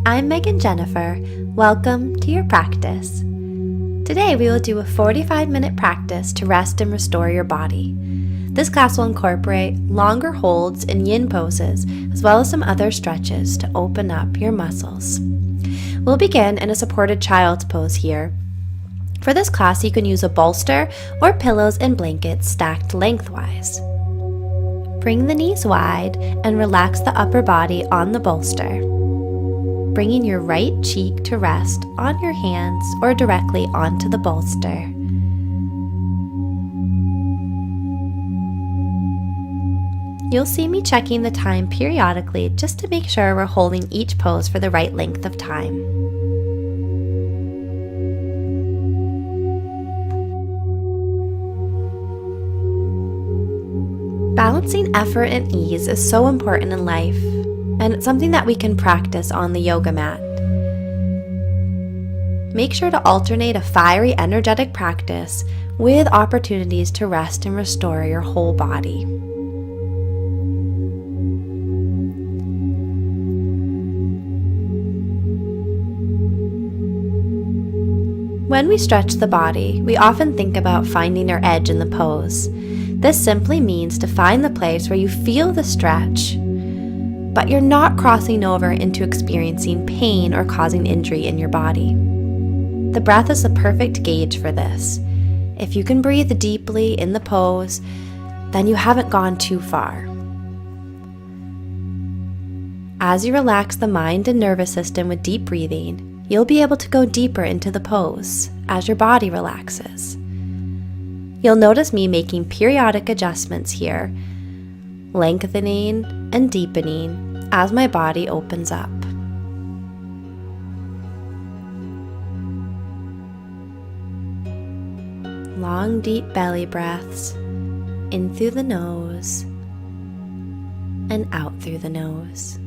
I'm Megan Jennifer. Welcome to your practice. Today we will do a 45-minute practice to rest and restore your body. This class will incorporate longer holds and yin poses, as well as some other stretches to open up your muscles. We'll begin in a supported child's pose here. For this class, you can use a bolster or pillows and blankets stacked lengthwise. Bring the knees wide and relax the upper body on the bolster, bringing your right cheek to rest on your hands or directly onto the bolster. You'll see me checking the time periodically just to make sure we're holding each pose for the right length of time. Balancing effort and ease is so important in life, and it's something that we can practice on the yoga mat. Make sure to alternate a fiery, energetic practice with opportunities to rest and restore your whole body. When we stretch the body, we often think about finding our edge in the pose. This simply means to find the place where you feel the stretch, but you're not crossing over into experiencing pain or causing injury in your body. The breath is the perfect gauge for this. If you can breathe deeply in the pose, then you haven't gone too far. As you relax the mind and nervous system with deep breathing, you'll be able to go deeper into the pose as your body relaxes. You'll notice me making periodic adjustments here, lengthening and deepening as my body opens up. Long, deep belly breaths in through the nose and out through the nose.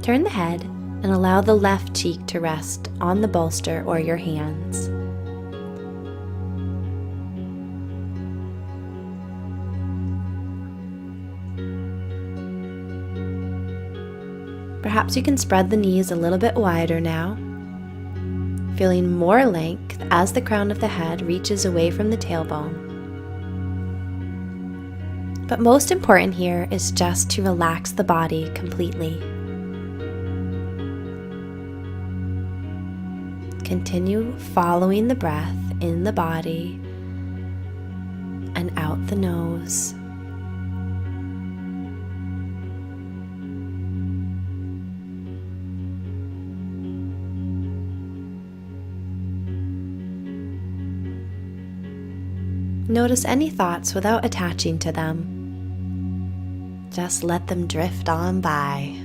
Turn the head and allow the left cheek to rest on the bolster or your hands. Perhaps you can spread the knees a little bit wider now, feeling more length as the crown of the head reaches away from the tailbone. But most important here is just to relax the body completely. Continue following the breath in the body and out the nose. Notice any thoughts without attaching to them. Just let them drift on by.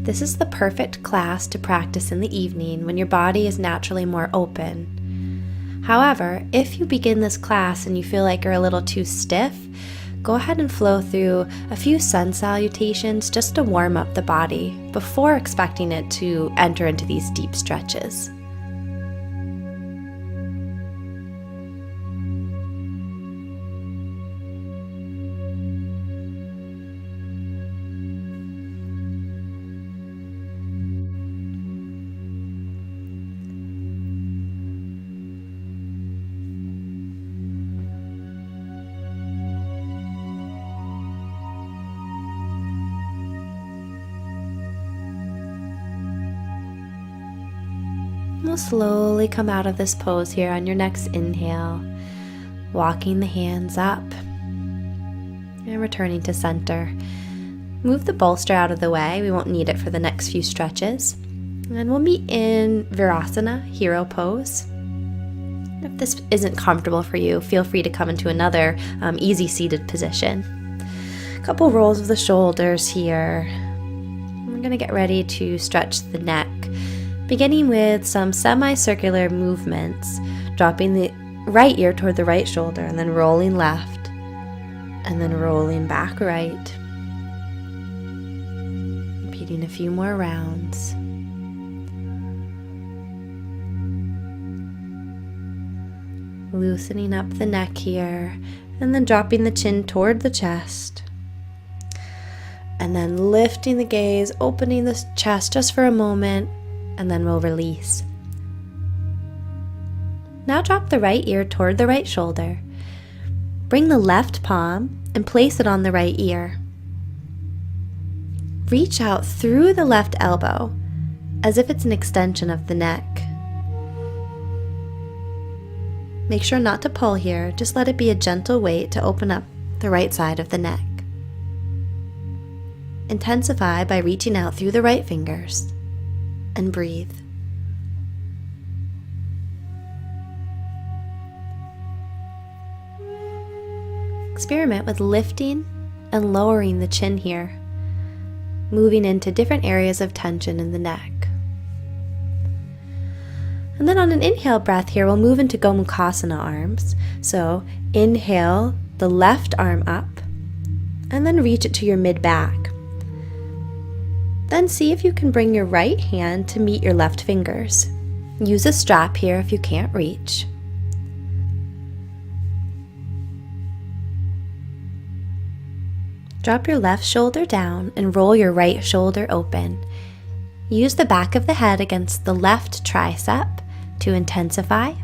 This is the perfect class to practice in the evening when your body is naturally more open. However, if you begin this class and you feel like you're a little too stiff, go ahead and flow through a few sun salutations just to warm up the body before expecting it to enter into these deep stretches. we'll slowly come out of this pose here on your next inhale, walking the hands up and returning to center. Move the bolster out of the way. We won't need it for the next few stretches. And we'll meet in Virasana, hero pose. If this isn't comfortable for you, feel free to come into another easy seated position. A couple rolls of the shoulders here. We're going to get ready to stretch the neck, beginning with some semicircular movements, dropping the right ear toward the right shoulder and then rolling left and then rolling back right. Repeating a few more rounds. Loosening up the neck here and then dropping the chin toward the chest. And then lifting the gaze, opening the chest just for a moment, and then we'll release. Now drop the right ear toward the right shoulder. Bring the left palm and place it on the right ear. Reach out through the left elbow as if it's an extension of the neck. Make sure not to pull here, just let it be a gentle weight to open up the right side of the neck. Intensify by reaching out through the right fingers and breathe. Experiment with lifting and lowering the chin here, moving into different areas of tension in the neck. And then on an inhale breath here, we'll move into Gomukhasana arms. So inhale the left arm up and then reach it to your mid-back. Then see if you can bring your right hand to meet your left fingers. Use a strap here if you can't reach. Drop your left shoulder down and roll your right shoulder open. Use the back of the head against the left tricep to intensify. You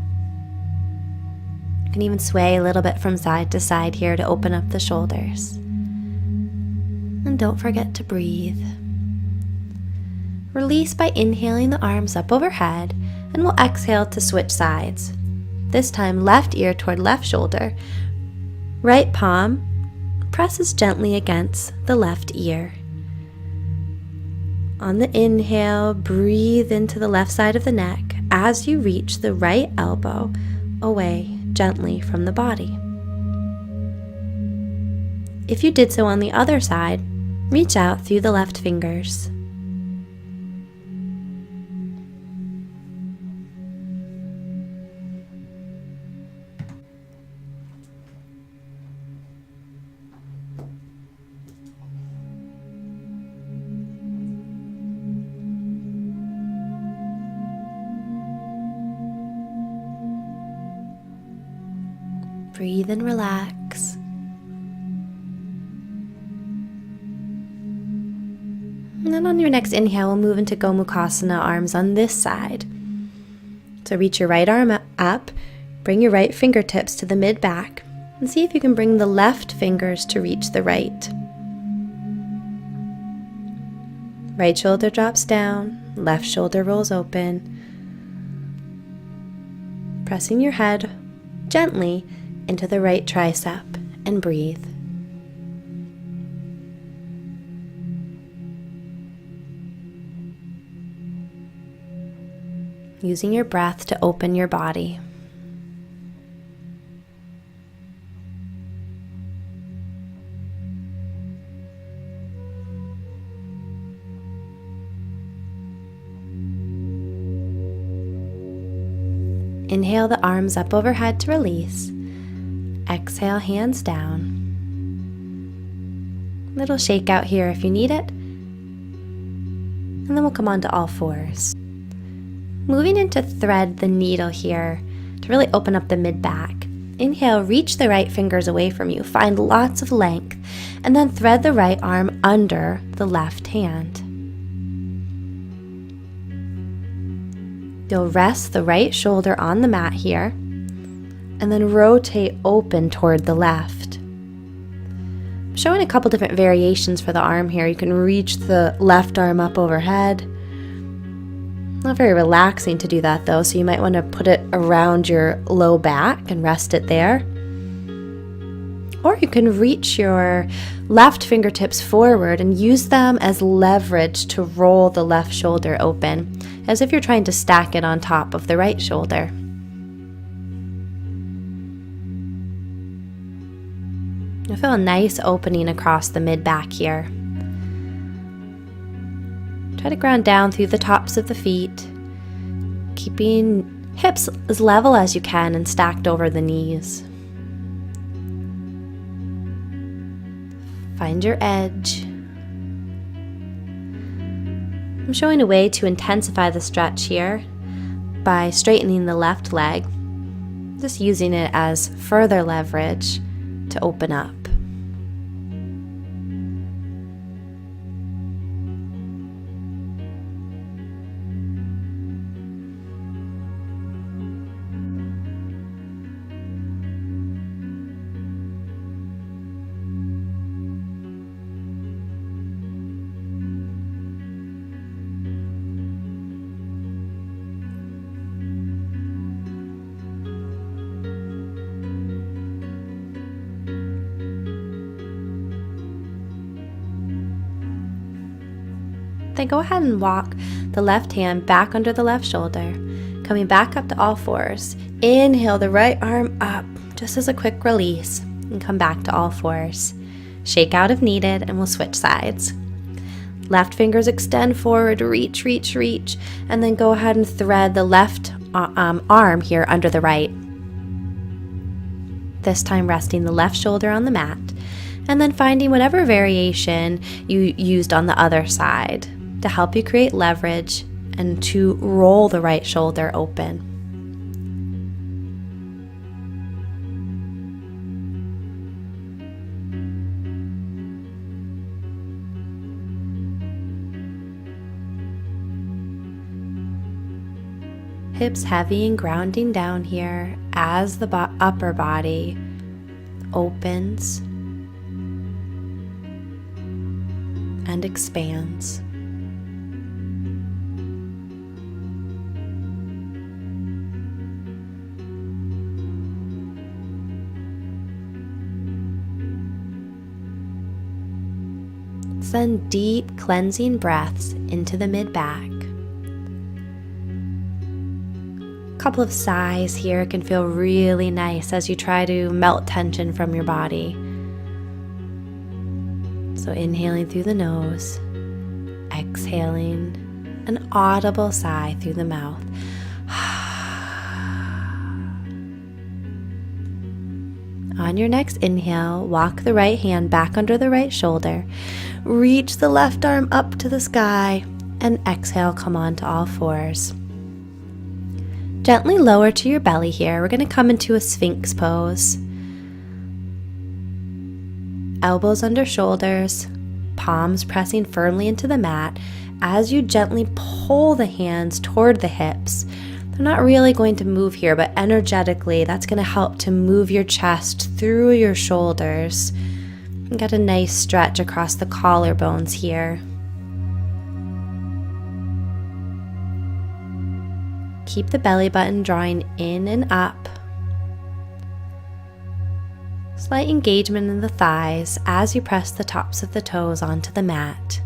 can even sway a little bit from side to side here to open up the shoulders. And don't forget to breathe. Release by inhaling the arms up overhead, and we'll exhale to switch sides. This time left ear toward left shoulder. Right palm presses gently against the left ear. On the inhale, breathe into the left side of the neck as you reach the right elbow away gently from the body. If you did so on the other side, reach out through the left fingers. Breathe and relax. And then on your next inhale, we'll move into Gomukhasana arms on this side. So reach your right arm up, bring your right fingertips to the mid-back, and see if you can bring the left fingers to reach the right. Right shoulder drops down, left shoulder rolls open. Pressing your head gently into the right tricep and breathe. Using your breath to open your body. Inhale the arms up overhead to release. Exhale, hands down. Little shake out here if you need it. And then we'll come on to all fours. Moving into thread the needle here to really open up the mid-back. Inhale, reach the right fingers away from you. Find lots of length. And then thread the right arm under the left hand. You'll rest the right shoulder on the mat here. And then rotate open toward the left. I'm showing a couple different variations for the arm here. You can reach the left arm up overhead. Not very relaxing to do that though, so you might want to put it around your low back and rest it there. Or you can reach your left fingertips forward and use them as leverage to roll the left shoulder open, as if you're trying to stack it on top of the right shoulder. I feel a nice opening across the mid-back here. Try to ground down through the tops of the feet, keeping hips as level as you can and stacked over the knees. Find your edge. I'm showing a way to intensify the stretch here by straightening the left leg, just using it as further leverage to open up. Then go ahead and walk the left hand back under the left shoulder, coming back up to all fours. Inhale the right arm up, just as a quick release, and come back to all fours. Shake out if needed, and we'll switch sides. Left fingers extend forward, reach, reach, reach, and then go ahead and thread the left arm here under the right. This time resting the left shoulder on the mat, and then finding whatever variation you used on the other side to help you create leverage and to roll the right shoulder open. Hips heavy and grounding down here as the upper body opens and expands. Send deep cleansing breaths into the mid-back. A couple of sighs here can feel really nice as you try to melt tension from your body. So inhaling through the nose, exhaling an audible sigh through the mouth. On your next inhale, walk the right hand back under the right shoulder, reach the left arm up to the sky, and exhale, come on to all fours. Gently lower to your belly here. We're going to come into a Sphinx pose. Elbows under shoulders, palms pressing firmly into the mat as you gently pull the hands toward the hips. They're not really going to move here, but energetically, that's going to help to move your chest through your shoulders. And get a nice stretch across the collarbones here. Keep the belly button drawing in and up. Slight engagement in the thighs as you press the tops of the toes onto the mat.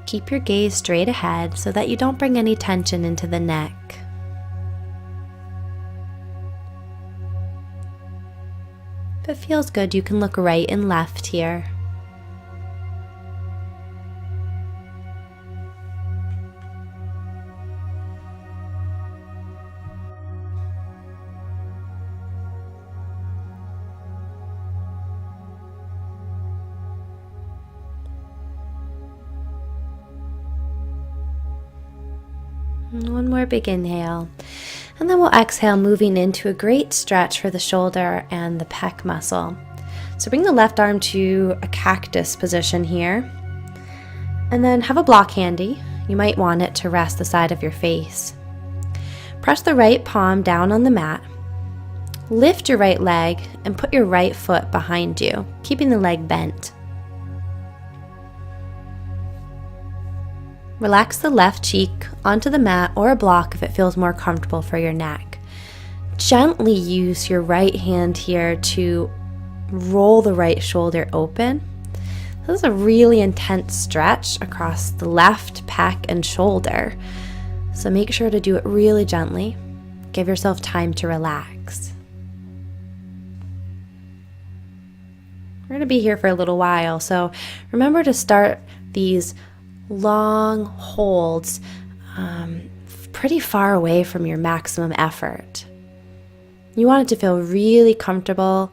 Keep your gaze straight ahead so that you don't bring any tension into the neck. If it feels good, you can look right and left here. One more big inhale, and then we'll exhale, moving into a great stretch for the shoulder and the pec muscle. So bring the left arm to a cactus position here, and then have a block handy. You might want it to rest the side of your face. Press the right palm down on the mat. Lift your right leg and put your right foot behind you, keeping the leg bent. Relax the left cheek onto the mat or a block if it feels more comfortable for your neck. Gently use your right hand here to roll the right shoulder open. This is a really intense stretch across the left pec and shoulder, so make sure to do it really gently. Give yourself time to relax. We're going to be here for a little while, so remember to start these long holds pretty far away from your maximum effort. You want it to feel really comfortable,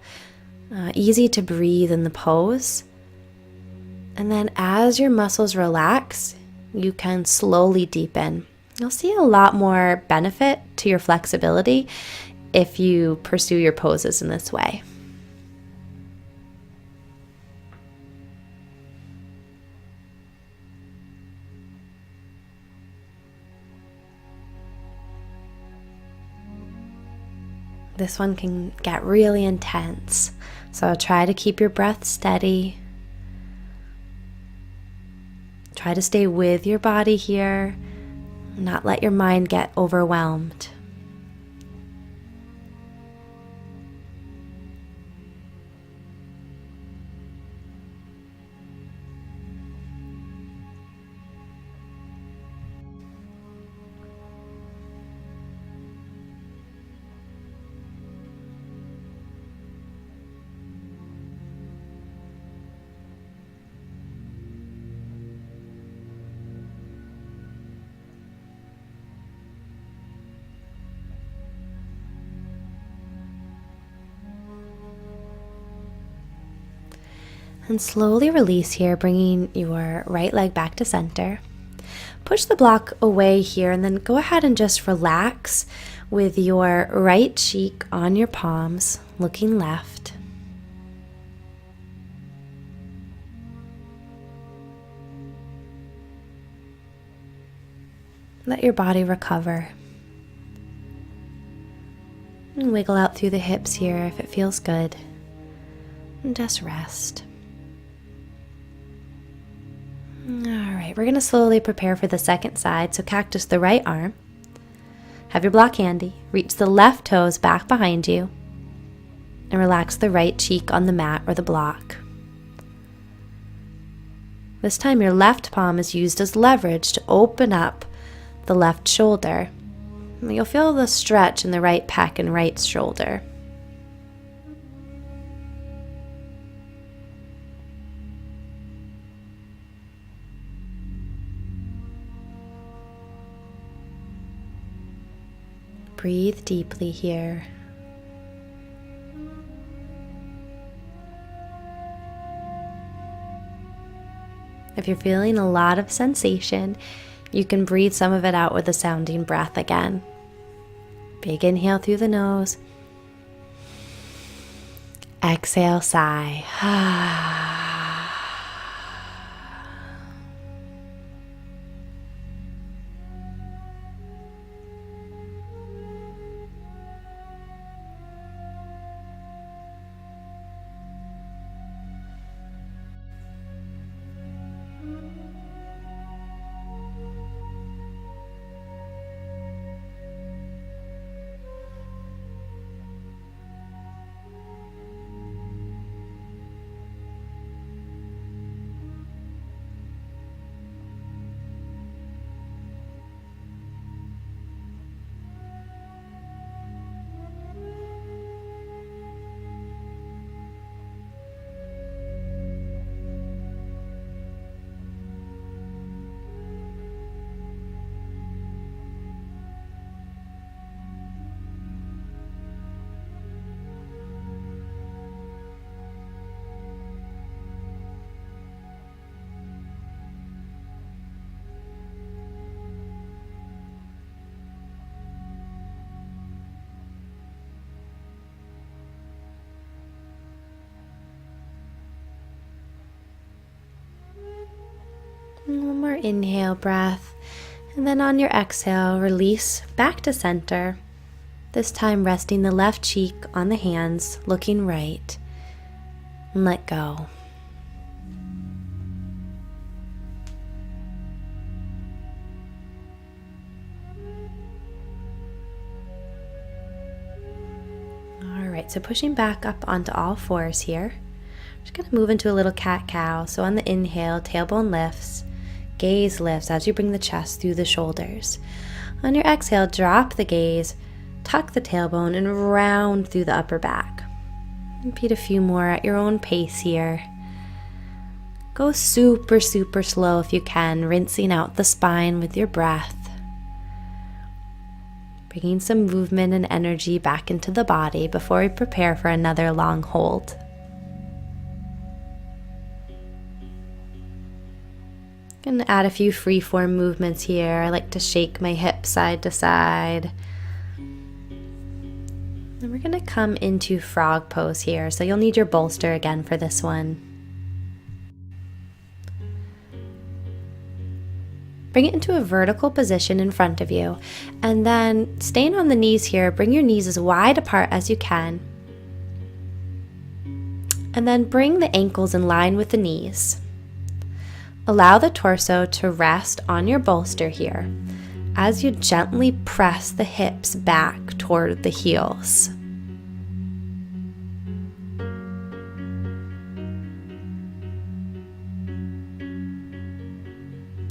easy to breathe in the pose. And then as your muscles relax, you can slowly deepen. You'll see a lot more benefit to your flexibility if you pursue your poses in this way. This one can get really intense, so try to keep your breath steady. Try to stay with your body here, not let your mind get overwhelmed. And slowly release here, bringing your right leg back to center. Push the block away here and then go ahead and just relax with your right cheek on your palms, looking left. Let your body recover. And wiggle out through the hips here if it feels good. And just rest. Alright, we're going to slowly prepare for the second side. So cactus the right arm. Have your block handy. Reach the left toes back behind you. And relax the right cheek on the mat or the block. This time your left palm is used as leverage to open up the left shoulder. You'll feel the stretch in the right pec and right shoulder. Breathe deeply here. If you're feeling a lot of sensation, you can breathe some of it out with a sounding breath again. Big inhale through the nose. Exhale, sigh. One more inhale breath, and then on your exhale, release back to center. This time resting the left cheek on the hands, looking right, and let go. right, so pushing back up onto all fours here. Just gonna move into a little cat-cow. So on the inhale, tailbone lifts, gaze lifts as you bring the chest through the shoulders. On your exhale, drop the gaze, tuck the tailbone, and round through the upper back. Repeat a few more at your own pace here. Go super, super slow if you can, rinsing out the spine with your breath. Bringing some movement and energy back into the body before we prepare for another long hold. I'm going to add a few free-form movements here. I like to shake my hips side to side. And we're going to come into frog pose here. So you'll need your bolster again for this one. Bring it into a vertical position in front of you. And then staying on the knees here, bring your knees as wide apart as you can. And then bring the ankles in line with the knees. Allow the torso to rest on your bolster here as you gently press the hips back toward the heels.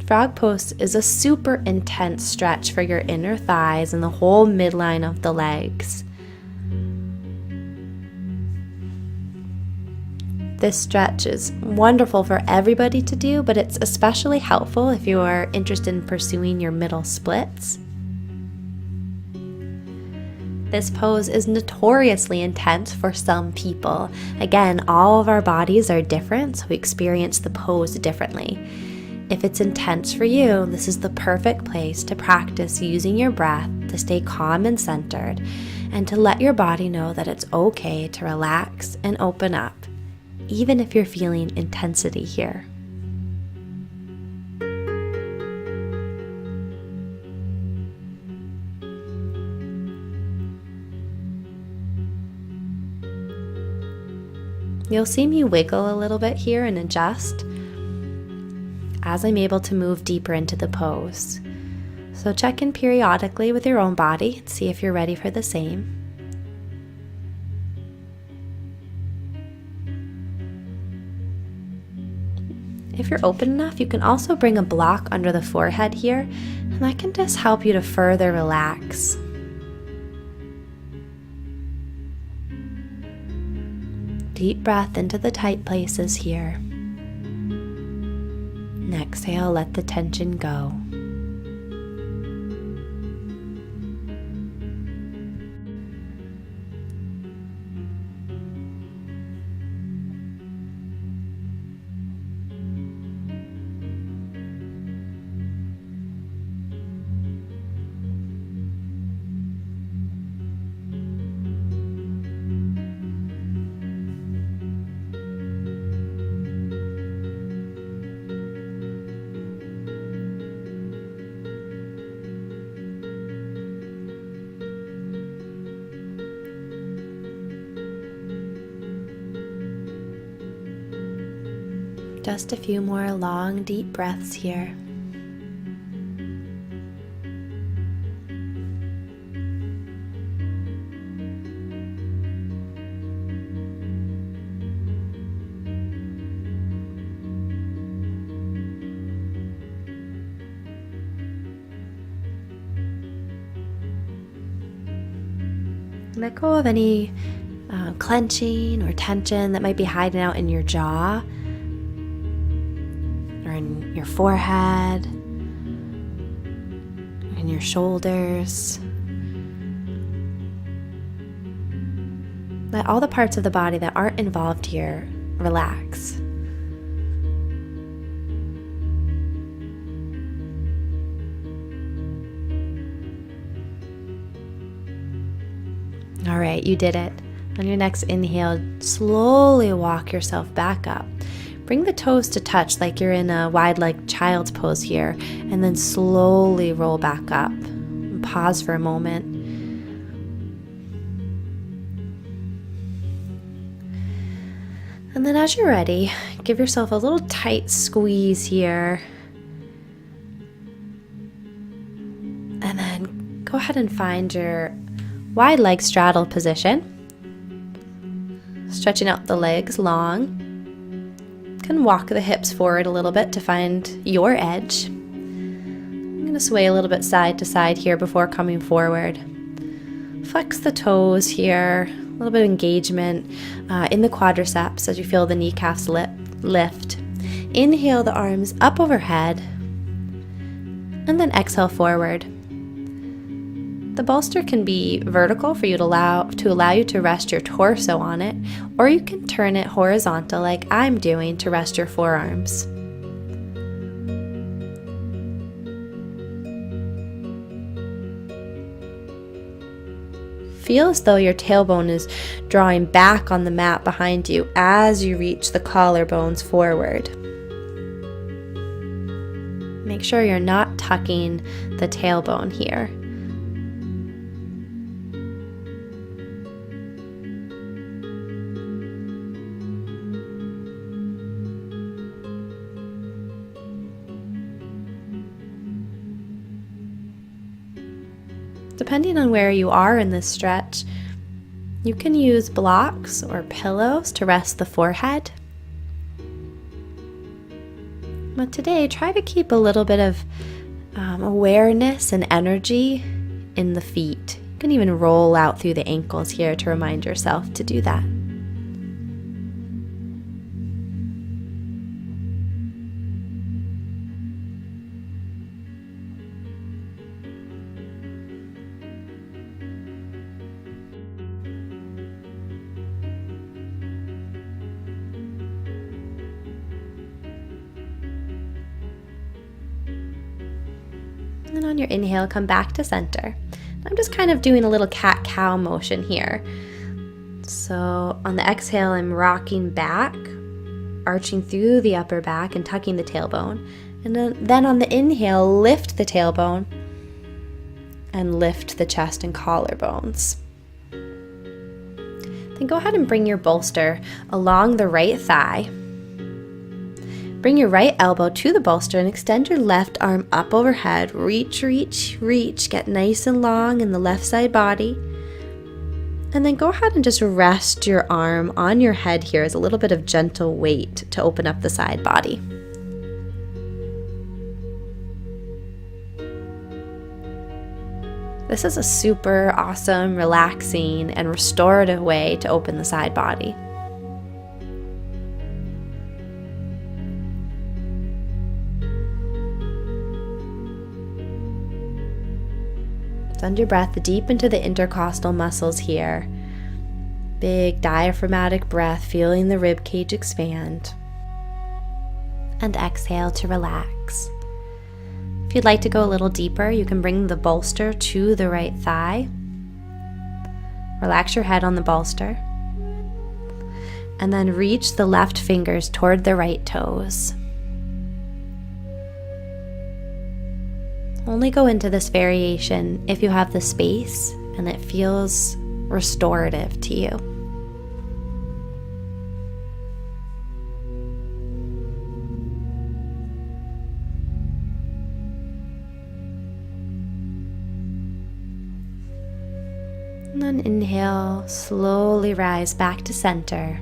Frog pose is a super intense stretch for your inner thighs and the whole midline of the legs. This stretch is wonderful for everybody to do, but it's especially helpful if you are interested in pursuing your middle splits. This pose is notoriously intense for some people. Again, all of our bodies are different, so we experience the pose differently. If it's intense for you, this is the perfect place to practice using your breath to stay calm and centered, and to let your body know that it's okay to relax and open up, even if you're feeling intensity here. You'll see me wiggle a little bit here and adjust as I'm able to move deeper into the pose. So check in periodically with your own body and see if you're ready for the same. If you're open enough, you can also bring a block under the forehead here, and that can just help you to further relax. Deep breath into the tight places here. And exhale, let the tension go. Just a few more long, deep breaths here. Let go of any clenching or tension that might be hiding out in your jaw, in your forehead, in your shoulders. Let all the parts of the body that aren't involved here relax. All right, you did it. On your next inhale, slowly walk yourself back up. Bring the toes to touch like you're in a wide-legged child's pose here, and then slowly roll back up. And pause for a moment. And then as you're ready, give yourself a little tight squeeze here. And then go ahead and find your wide leg straddle position. Stretching out the legs long. You can walk the hips forward a little bit to find your edge. I'm going to sway a little bit side to side here before coming forward. Flex the toes here, a little bit of engagement in the quadriceps as you feel the kneecaps lift. Inhale the arms up overhead, and then exhale forward. The bolster can be vertical for you to allow you to rest your torso on it, or you can turn it horizontal like I'm doing to rest your forearms. Feel as though your tailbone is drawing back on the mat behind you as you reach the collarbones forward. Make sure you're not tucking the tailbone here. Depending on where you are in this stretch, you can use blocks or pillows to rest the forehead. But today, try to keep a little bit of awareness and energy in the feet. You can even roll out through the ankles here to remind yourself to do that. And then on your inhale, come back to center. I'm just kind of doing a little cat-cow motion here. So on the exhale, I'm rocking back, arching through the upper back and tucking the tailbone. And then on the inhale, lift the tailbone and lift the chest and collarbones. Then go ahead and bring your bolster along the right thigh. Bring your right elbow to the bolster and extend your left arm up overhead. Reach, reach, reach. Get nice and long in the left side body. And then go ahead and just rest your arm on your head here as a little bit of gentle weight to open up the side body. This is a super awesome, relaxing, and restorative way to open the side body. Send your breath deep into the intercostal muscles here. Big diaphragmatic breath, feeling the rib cage expand. And exhale to relax. If you'd like to go a little deeper, you can bring the bolster to the right thigh. Relax your head on the bolster. And then reach the left fingers toward the right toes. Only go into this variation if you have the space and it feels restorative to you. And then inhale, slowly rise back to center.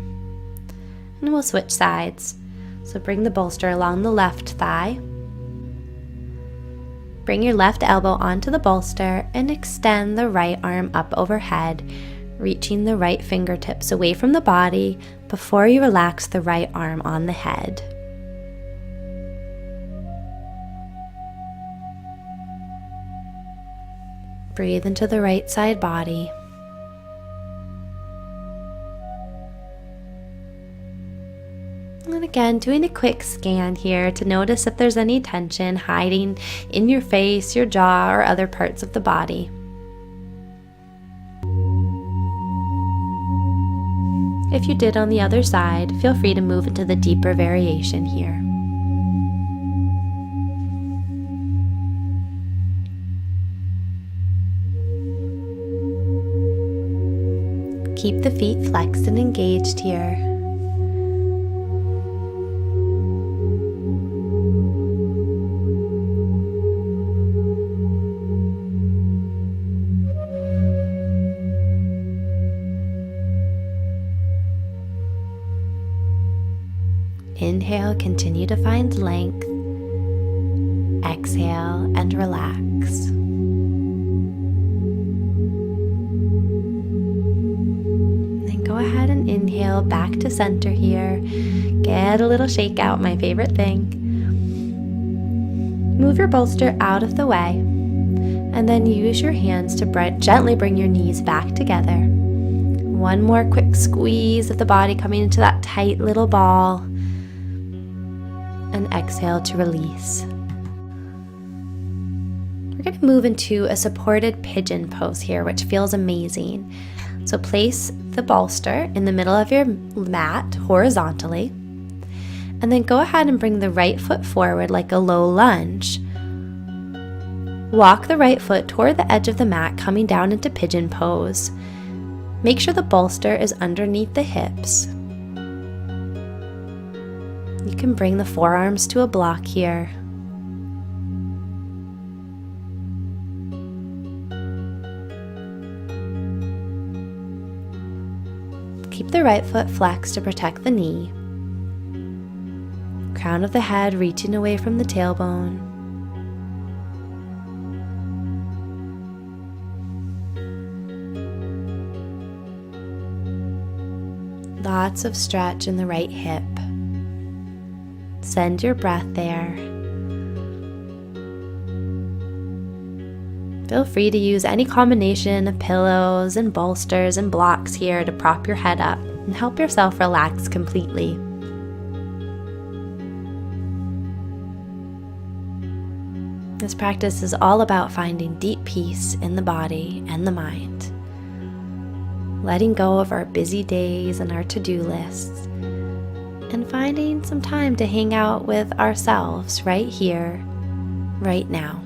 And we'll switch sides. So bring the bolster along the left thigh. Bring your left elbow onto the bolster and extend the right arm up overhead, reaching the right fingertips away from the body before you relax the right arm on the head. Breathe into the right side body. And again, doing a quick scan here to notice if there's any tension hiding in your face, your jaw, or other parts of the body. If you did on the other side, feel free to move into the deeper variation here. Keep the feet flexed and engaged here. Inhale, continue to find length. Exhale and relax. Then go ahead and inhale back to center here. Get a little shake out, my favorite thing. Move your bolster out of the way, and then use your hands to gently bring your knees back together. One more quick squeeze of the body coming into that tight little ball, and exhale to release. We're going to move into a supported pigeon pose here, which feels amazing. So place the bolster in the middle of your mat horizontally, and then go ahead and bring the right foot forward like a low lunge. Walk the right foot toward the edge of the mat, coming down into pigeon pose. Make sure the bolster is underneath the hips. You can bring the forearms to a block here. Keep the right foot flexed to protect the knee. Crown of the head reaching away from the tailbone. Lots of stretch in the right hip. Send your breath there. Feel free to use any combination of pillows and bolsters and blocks here to prop your head up and help yourself relax completely. This practice is all about finding deep peace in the body and the mind. Letting go of our busy days and our to-do lists, and finding some time to hang out with ourselves right here, right now.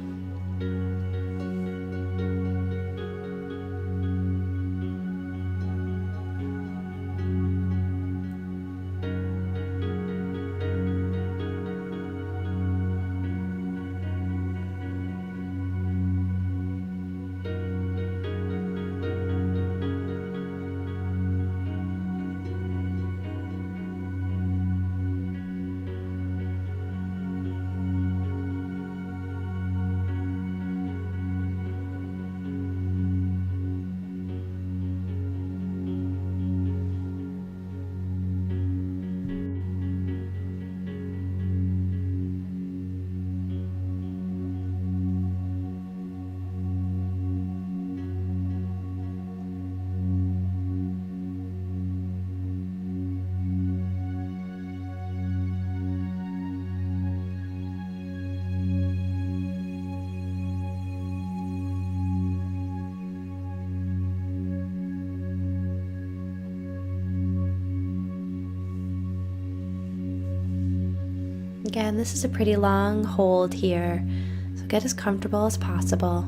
Again, this is a pretty long hold here, so get as comfortable as possible.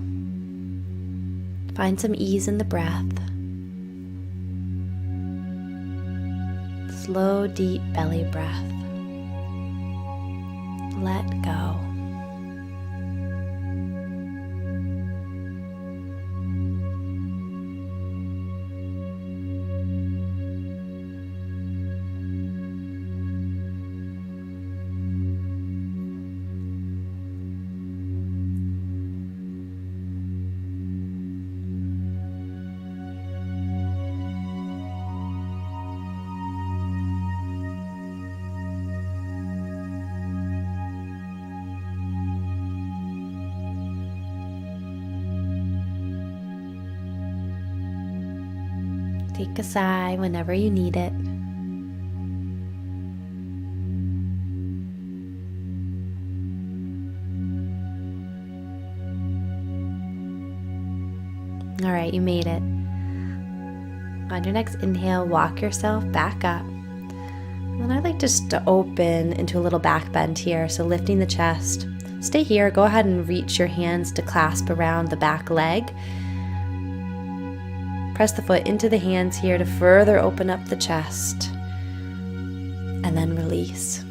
Find some ease in the breath. Slow, deep belly breath. Let go. Take a sigh whenever you need it. All right, you made it. On your next inhale, walk yourself back up. And then I'd like just to open into a little back bend here, so lifting the chest. Stay here, go ahead and reach your hands to clasp around the back leg. Press the foot into the hands here to further open up the chest, and then release.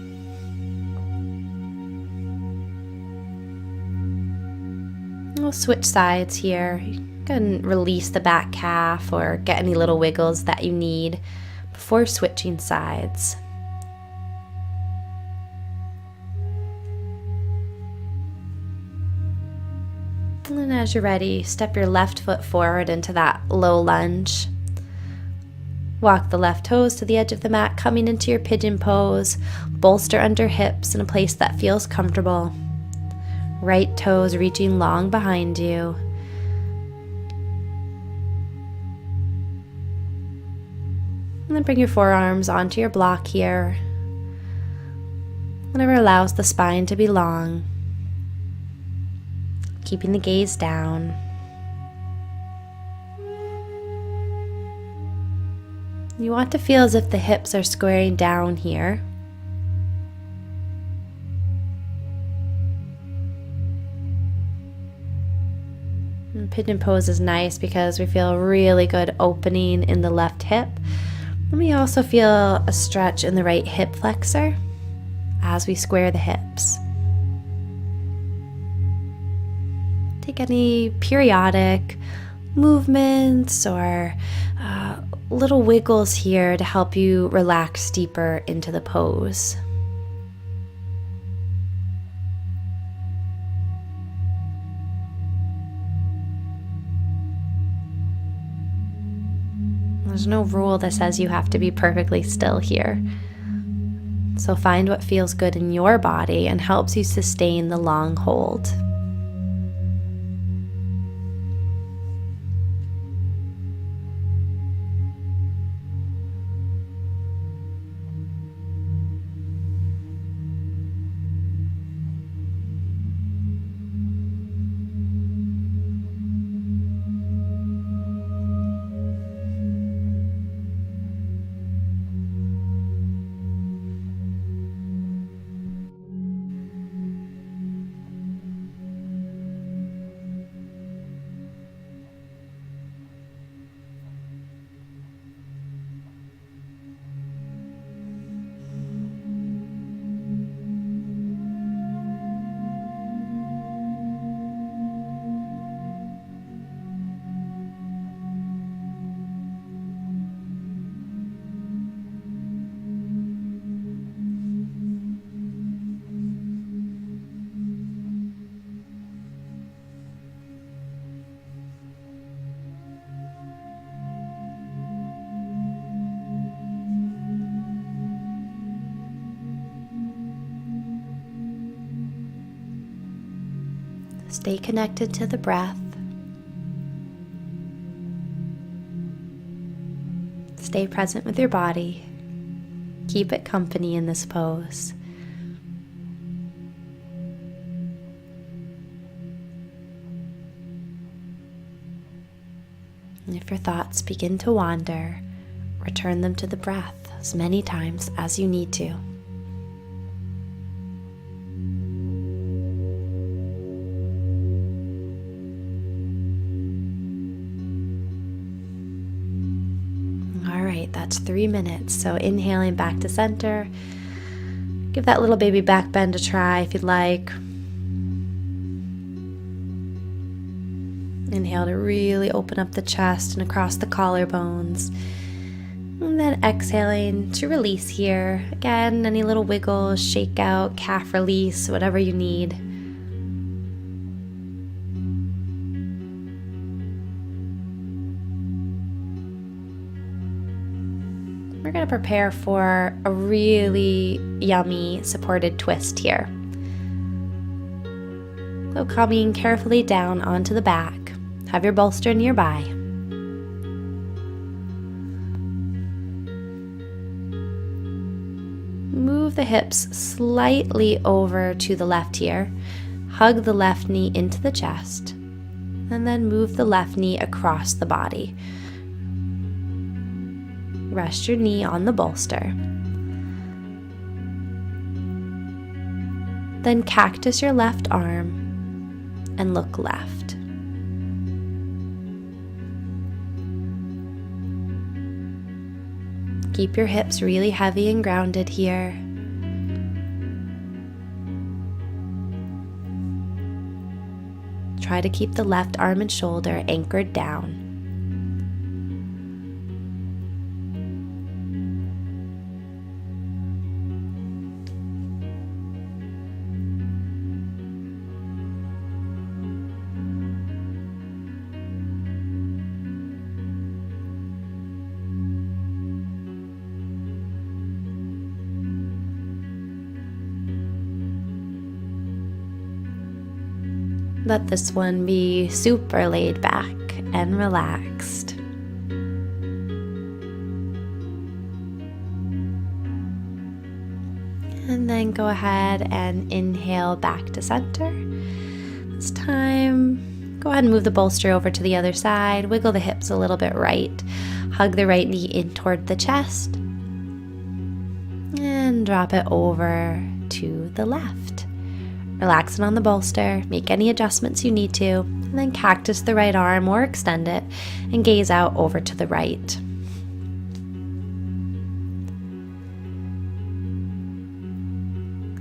We'll switch sides here. You can release the back calf or get any little wiggles that you need before switching sides. And then as you're ready, step your left foot forward into that low lunge. Walk the left toes to the edge of the mat, coming into your pigeon pose. Bolster under hips in a place that feels comfortable. Right toes reaching long behind you. And then bring your forearms onto your block here. Whatever allows the spine to be long. Keeping the gaze down. You want to feel as if the hips are squaring down here. And pigeon pose is nice because we feel a really good opening in the left hip. And we also feel a stretch in the right hip flexor as we square the hips. Take any periodic movements or little wiggles here to help you relax deeper into the pose. There's no rule that says you have to be perfectly still here. So find what feels good in your body and helps you sustain the long hold. Stay connected to the breath. Stay present with your body. Keep it company in this pose. And if your thoughts begin to wander, return them to the breath as many times as you need to. That's 3 minutes. So inhaling back to center. Give that little baby back bend a try if you'd like. Inhale to really open up the chest and across the collarbones. And then exhaling to release here. Again, any little wiggles, shake out, calf release, whatever you need. We're going to prepare for a really yummy supported twist here. So coming carefully down onto the back, have your bolster nearby. Move the hips slightly over to the left here. Hug the left knee into the chest, and then move the left knee across the body. Rest your knee on the bolster. Then cactus your left arm and look left. Keep your hips really heavy and grounded here. Try to keep the left arm and shoulder anchored down. Let this one be super laid back and relaxed. And then go ahead and inhale back to center. This time, go ahead and move the bolster over to the other side. Wiggle the hips a little bit right. Hug the right knee in toward the chest. And drop it over to the left. Relax it on the bolster. Make any adjustments you need to. And then cactus the right arm or extend it and gaze out over to the right.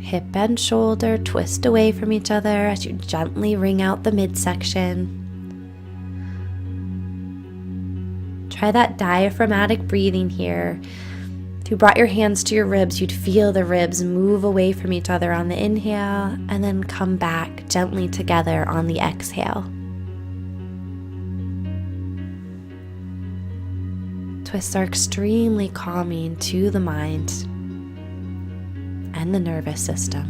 Hip and shoulder twist away from each other as you gently wring out the midsection. Try that diaphragmatic breathing here. If you brought your hands to your ribs, you'd feel the ribs move away from each other on the inhale and then come back gently together on the exhale. Twists are extremely calming to the mind and the nervous system.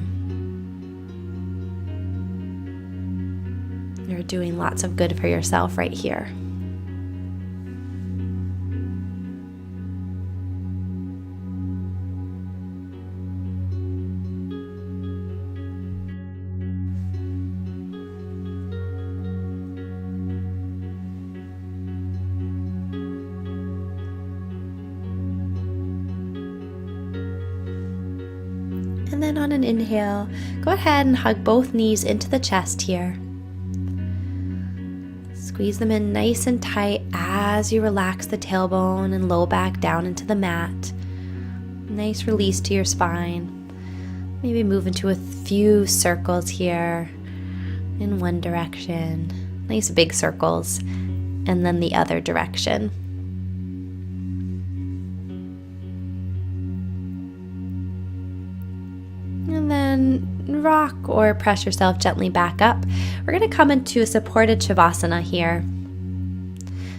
You're doing lots of good for yourself right here. And then on an inhale, go ahead and hug both knees into the chest here. Squeeze them in nice and tight as you relax the tailbone and low back down into the mat. Nice release to your spine. Maybe move into a few circles here in one direction. Nice big circles. And then the other direction. And then rock or press yourself gently back up. We're going to come into a supported Shavasana here.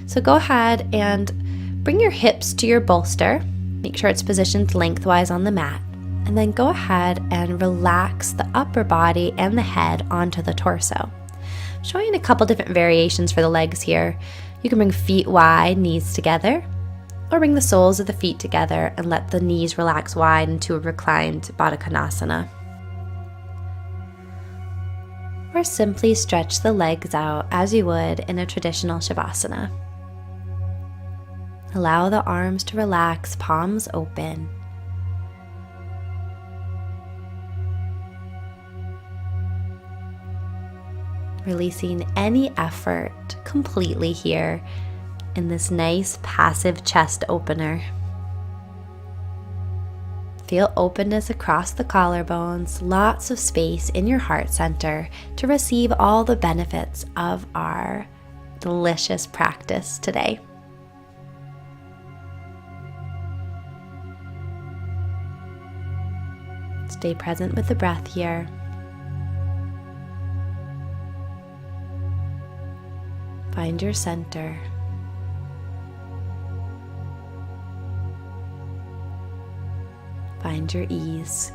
So go ahead and bring your hips to your bolster. Make sure it's positioned lengthwise on the mat. And then go ahead and relax the upper body and the head onto the torso. I'm showing a couple different variations for the legs here. You can bring feet wide, knees together, or bring the soles of the feet together and let the knees relax wide into a reclined Baddha Konasana. Or simply stretch the legs out as you would in a traditional Shavasana. Allow the arms to relax, palms open. Releasing any effort completely here in this nice passive chest opener. Feel openness across the collarbones, lots of space in your heart center to receive all the benefits of our delicious practice today. Stay present with the breath here. Find your center. Find your ease.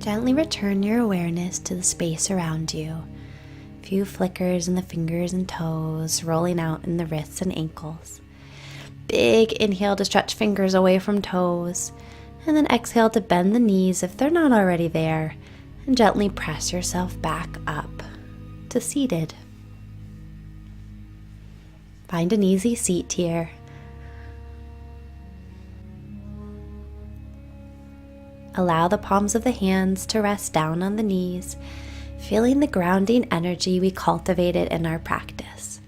Gently return your awareness to the space around you. A few flickers in the fingers and toes, rolling out in the wrists and ankles. Big inhale to stretch fingers away from toes, and then exhale to bend the knees if they're not already there, and gently press yourself back up to seated. Find an easy seat here. Allow the palms of the hands to rest down on the knees, feeling the grounding energy we cultivated in our practice.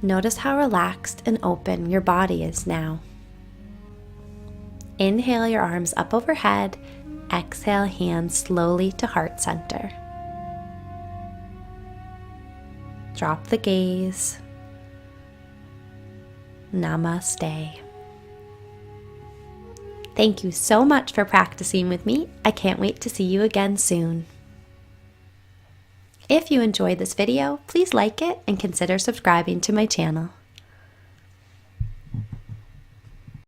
Notice how relaxed and open your body is now. Inhale your arms up overhead. Exhale, hands slowly to heart center. Drop the gaze. Namaste. Thank you so much for practicing with me. I can't wait to see you again soon. If you enjoyed this video, please like it and consider subscribing to my channel.